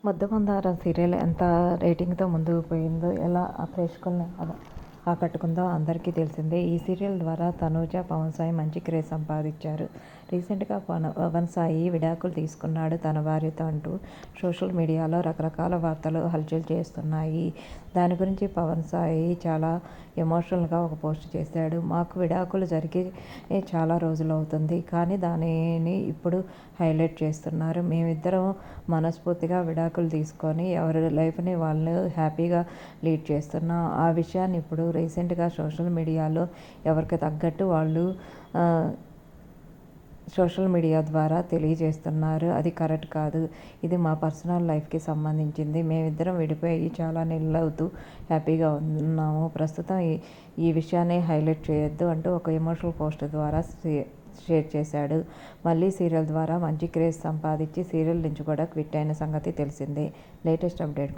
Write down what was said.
ముద్దమందారం serial ఎంత రేటింగ్తో ముందుకు పోయిందో, ఎలా ప్రేక్షకుల్ని ఆకట్టుకుందో అందరికీ తెలిసిందే. ఈ సీరియల్ ద్వారా తనూజ, పవన్ సాయి మంచి క్రేజ్ సంపాదించారు. రీసెంట్గా పవన్ సాయి విడాకులు తీసుకున్నాడు తన భార్యతో అంటూ సోషల్ మీడియాలో రకరకాల వార్తలు హల్చల్ చేస్తున్నాయి. దాని గురించి పవన్ సాయి చాలా ఎమోషనల్గా ఒక పోస్ట్ చేశాడు. మాకు విడాకులు జరిగి చాలా రోజులు అవుతుంది, కానీ దానిని ఇప్పుడు హైలైట్ చేస్తున్నారు. మేమిద్దరం మనస్ఫూర్తిగా విడాకులు తీసుకొని ఎవరి లైఫ్ని వాళ్ళు హ్యాపీగా లీడ్ చేస్తున్నాం. ఆ విషయాన్ని ఇప్పుడు రీసెంట్గా సోషల్ మీడియాలో ఎవరికి తగ్గట్టు వాళ్ళు సోషల్ మీడియా ద్వారా తెలియజేస్తున్నారు. అది కరెక్ట్ కాదు, ఇది మా పర్సనల్ లైఫ్కి సంబంధించింది. మేమిద్దరం విడిపోయి చాలా నెలలు అవుతూ హ్యాపీగా ఉన్నాము. ప్రస్తుతం ఈ విషయాన్ని హైలైట్ చేయొద్దు అంటూ ఒక ఎమోషనల్ పోస్ట్ ద్వారా షేర్ చేశాడు. మళ్ళీ సీరియల్ ద్వారా మంచి క్రేజ్ సంపాదించి సీరియల్ నుంచి కూడా క్విట్ అయిన సంగతి తెలిసిందే. Latest update.